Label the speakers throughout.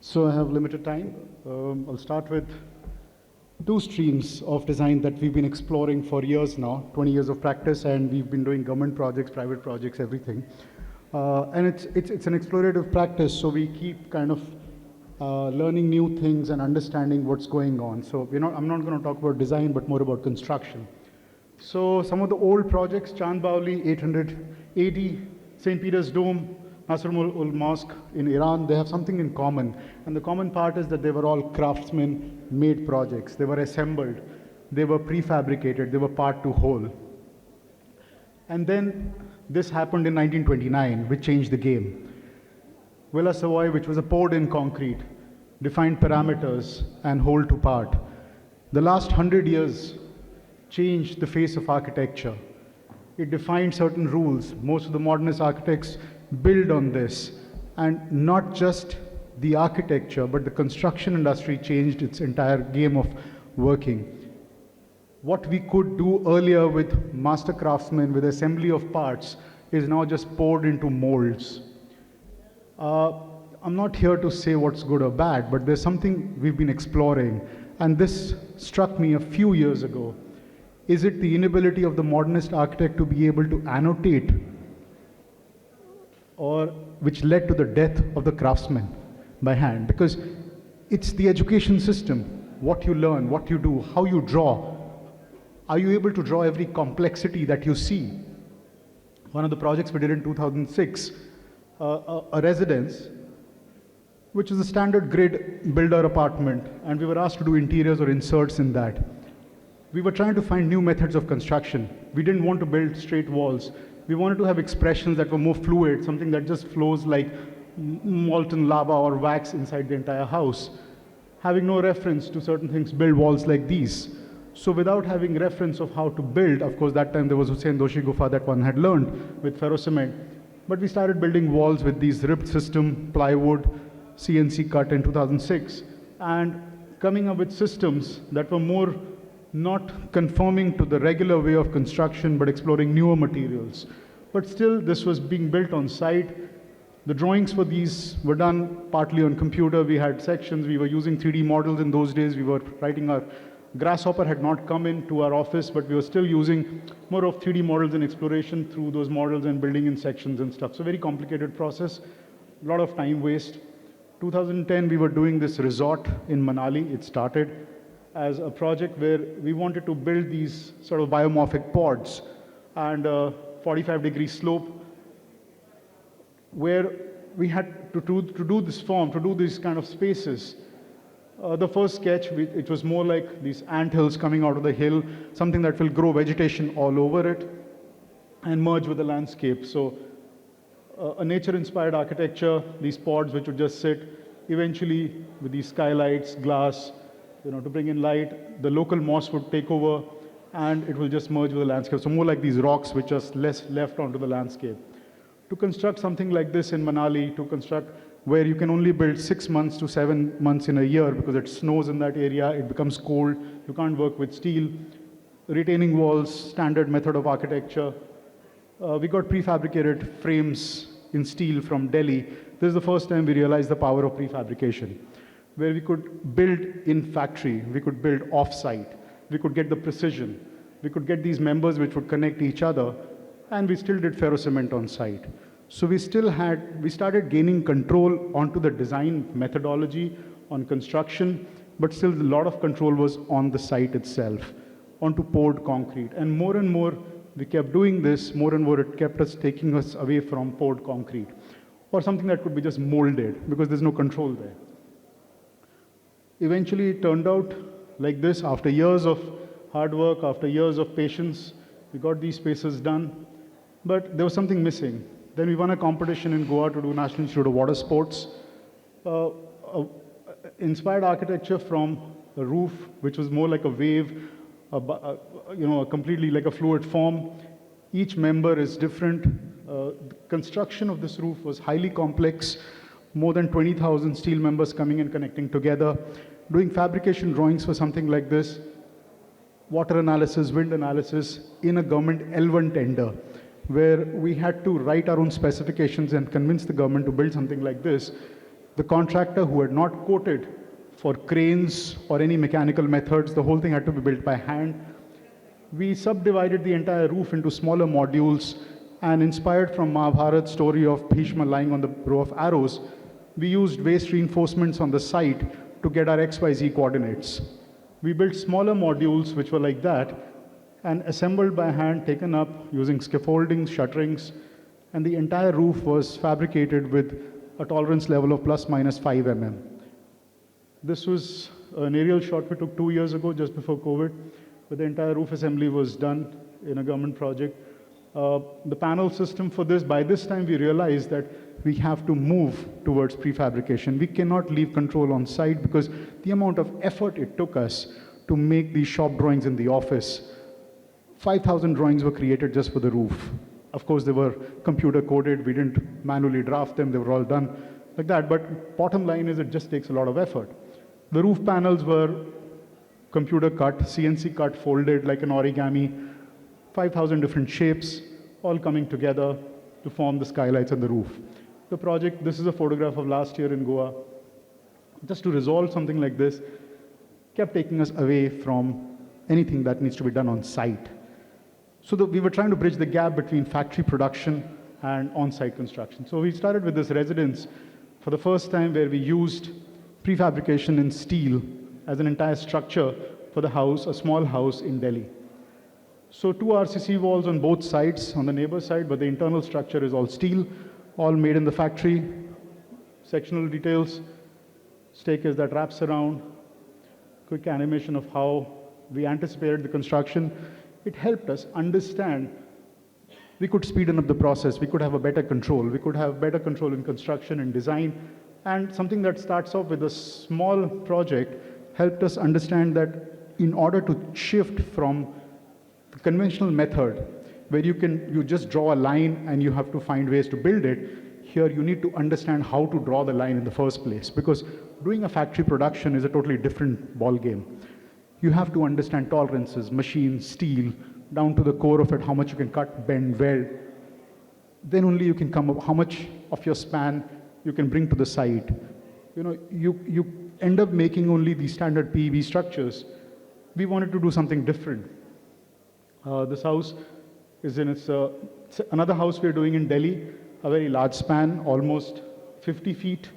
Speaker 1: So I have limited time. I'll start with two streams of design that we've been exploring for years now, 20 years of practice, and we've been doing government projects, private projects, everything. And it's an explorative practice, so we keep kind of learning new things and understanding what's going on. So I'm not going to talk about design, but more about construction. So some of the old projects, Chand Baoli, 880, St. Peter's Dome, Nasrul Mosque in Iran, they have something in common. And the common part is that they were all craftsman-made projects. They were assembled. They were prefabricated. They were part to whole. And then this happened in 1929, which changed the game. Villa Savoy, which was a poured-in concrete, defined parameters and whole to part. The last 100 years changed the face of architecture. It defined certain rules. Most of the modernist architects build on this. And not just the architecture, but the construction industry changed its entire game of working. What we could do earlier with master craftsmen, with assembly of parts, is now just poured into molds. I'm not here to say what's good or bad, but there's something we've been exploring, and this struck me a few years ago. Is it the inability of the modernist architect to be able to annotate, or which led to the death of the craftsman by hand? Because it's the education system, what you learn, what you do, how you draw. Are you able to draw every complexity that you see? One of the projects we did in 2006, a residence, which is a standard grid builder apartment, and we were asked to do interiors or inserts in that. We were trying to find new methods of construction. We didn't want to build straight walls. We wanted to have expressions that were more fluid, something that just flows like molten lava or wax inside the entire house. Having no reference to certain things, build walls like these. So without having reference of how to build, of course that time there was Hussain Doshi Gufa that one had learned with ferrocement, but we started building walls with these ribbed system, plywood, CNC cut in 2006, and coming up with systems that were more not conforming to the regular way of construction, but exploring newer materials. But still, this was being built on site. The drawings for these were done partly on computer. We had sections. We were using 3D models in those days. We were writing our Grasshopper had not come into our office, but we were still using more of 3D models and exploration through those models and building in sections and stuff. So very complicated process, a lot of time waste. 2010, we were doing this resort in Manali. It started as a project where we wanted to build these sort of biomorphic pods and a 45-degree slope where we had to do this form, to do these kind of spaces. The first sketch, it was more like these anthills coming out of the hill, something that will grow vegetation all over it and merge with the landscape. So a nature-inspired architecture, these pods which would just sit, eventually with these skylights, glass, to bring in light, the local moss would take over and it will just merge with the landscape. So more like these rocks which are less left onto the landscape. To construct something like this in Manali, to construct where you can only build 6 months to 7 months in a year because it snows in that area, it becomes cold, you can't work with steel, retaining walls, standard method of architecture. We got prefabricated frames in steel from Delhi. This is the first time we realized the power of prefabrication, where we could build in factory, we could build off-site, we could get the precision, we could get these members which would connect each other, and we still did ferrocement on site. So we started gaining control onto the design methodology, on construction, but still a lot of control was on the site itself, onto poured concrete. And more we kept doing this, more and more it kept us taking us away from poured concrete, or something that could be just molded, because there's no control there. Eventually it turned out like this. After years of hard work, after years of patience, we got these spaces done, but there was something missing. Then we won a competition in Goa to do National Institute of Water Sports. Inspired architecture from a roof, which was more like a wave, completely like a fluid form. Each member is different. The construction of this roof was highly complex. More than 20,000 steel members coming and connecting together. Doing fabrication drawings for something like this. Water analysis, wind analysis in a government L1 tender, where we had to write our own specifications and convince the government to build something like this. The contractor who had not quoted for cranes or any mechanical methods, the whole thing had to be built by hand. We subdivided the entire roof into smaller modules, and inspired from Mahabharat's story of Bhishma lying on the row of arrows, we used waste reinforcements on the site to get our XYZ coordinates. We built smaller modules which were like that and assembled by hand, taken up using scaffoldings, shutterings, and the entire roof was fabricated with a tolerance level of plus minus 5 mm. This was an aerial shot we took 2 years ago, just before COVID, but the entire roof assembly was done in a government project. The panel system for this, by this time we realized that we have to move towards prefabrication. We cannot leave control on site because the amount of effort it took us to make these shop drawings in the office. 5,000 drawings were created just for the roof. Of course, they were computer coded. We didn't manually draft them. They were all done like that. But bottom line is it just takes a lot of effort. The roof panels were computer cut, CNC cut, folded like an origami, 5,000 different shapes, all coming together to form the skylights and the roof. The project, this is a photograph of last year in Goa. Just to resolve something like this, kept taking us away from anything that needs to be done on site. So we were trying to bridge the gap between factory production and on-site construction. So we started with this residence for the first time where we used prefabrication in steel as an entire structure for the house, a small house in Delhi. So 2 RCC walls on both sides, on the neighbor side, but the internal structure is all steel, all made in the factory, sectional details, staircase that wraps around, quick animation of how we anticipated the construction. It helped us understand we could speeden up the process, we could have a better control, we could have better control in construction and design, and something that starts off with a small project helped us understand that in order to shift from the conventional method where you just draw a line and you have to find ways to build it, here you need to understand how to draw the line in the first place, because doing a factory production is a totally different ball game. You have to understand tolerances, machines, steel, down to the core of it, how much you can cut, bend, weld. Then only you can come up how much of your span you can bring to the site. You end up making only the standard PEB structures. We wanted to do something different. This house is it's another house we're doing in Delhi, a very large span, almost 50 feet,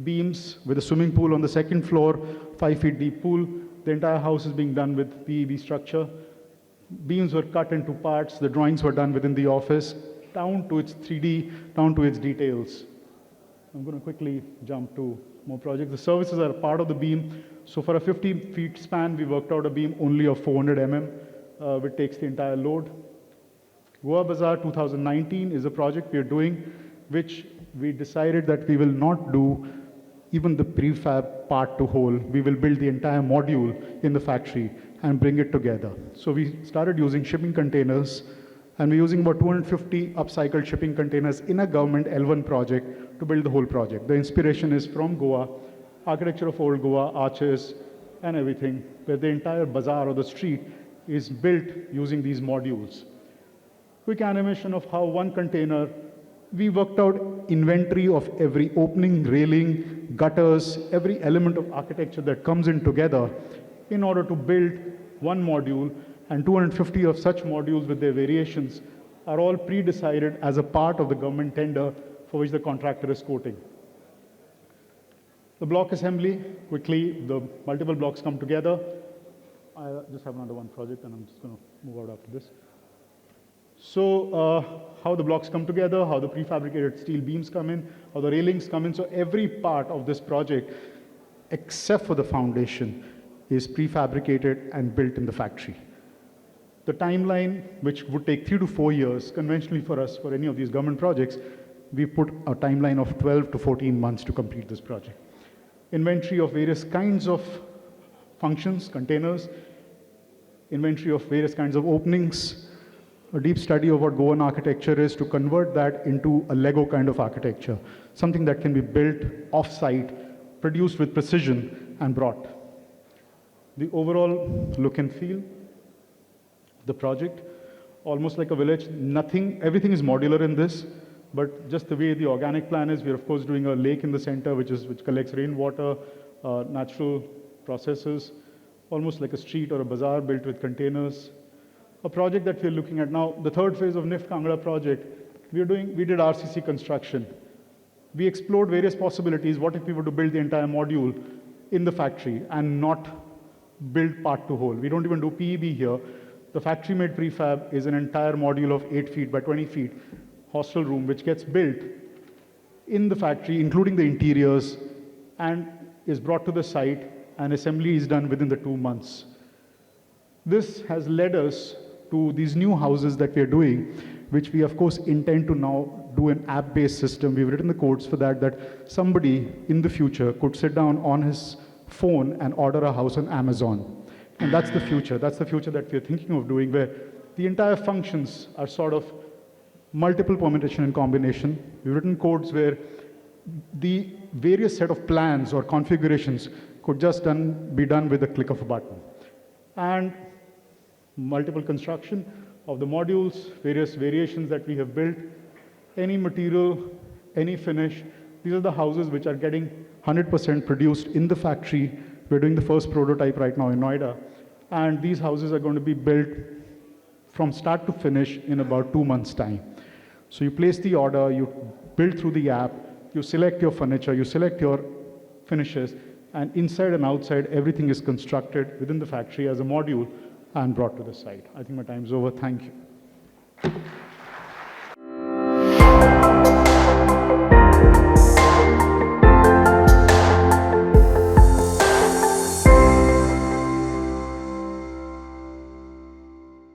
Speaker 1: beams with a swimming pool on the second floor, 5 feet deep pool. The entire house is being done with PEB structure. Beams were cut into parts. The drawings were done within the office, down to its 3D, down to its details. I'm going to quickly jump to more projects. The services are a part of the beam. So for a 50 feet span, we worked out a beam only of 400 mm, which takes the entire load. Goa Bazaar 2019 is a project we are doing, which we decided that we will not do even the prefab part to whole. We will build the entire module in the factory and bring it together. So we started using shipping containers, and we're using about 250 upcycled shipping containers in a government L1 project to build the whole project. The inspiration is from Goa, architecture of old Goa, arches and everything, where the entire bazaar or the street is built using these modules. Quick animation of how one container, we worked out inventory of every opening, railing, gutters, every element of architecture that comes in together in order to build one module, and 250 of such modules with their variations are all pre-decided as a part of the government tender for which the contractor is quoting. The block assembly, quickly, the multiple blocks come together. I just have another one project and I'm just going to move out after this. So how the blocks come together, how the prefabricated steel beams come in, how the railings come in. So every part of this project, except for the foundation, is prefabricated and built in the factory. The timeline, which would take 3 to 4 years, conventionally for us, for any of these government projects, we put a timeline of 12 to 14 months to complete this project. Inventory of various kinds of functions, containers, inventory of various kinds of openings, a deep study of what Goan architecture is to convert that into a Lego kind of architecture, something that can be built off-site, produced with precision and brought. The overall look and feel, the project, almost like a village, everything is modular in this. But just the way the organic plan is, we're of course doing a lake in the center, which collects rainwater, natural processes, almost like a street or a bazaar built with containers. A project that we're looking at now, the third phase of NIFT Kangra project, we did RCC construction. We explored various possibilities. What if we were to build the entire module in the factory and not build part to whole? We don't even do PEB here. The factory-made prefab is an entire module of 8 feet by 20 feet, hostel room, which gets built in the factory, including the interiors, and is brought to the site, and assembly is done within the 2 months. This has led us to these new houses that we are doing, which we of course intend to now do an app-based system. We've written the codes for that somebody in the future could sit down on his phone and order a house on Amazon. And that's the future. That's the future that we're thinking of doing, where the entire functions are sort of multiple permutation and combination. We've written codes where the various set of plans or configurations could just be done with a click of a button. And multiple construction of the modules, various variations that we have built, any material, any finish. These are the houses which are getting 100% produced in the factory. We're doing the first prototype right now in Noida. And these houses are going to be built from start to finish in about 2 months' time. So you place the order, you build through the app, you select your furniture, you select your finishes, and inside and outside, everything is constructed within the factory as a module and brought to the site. I think my time's over. Thank you.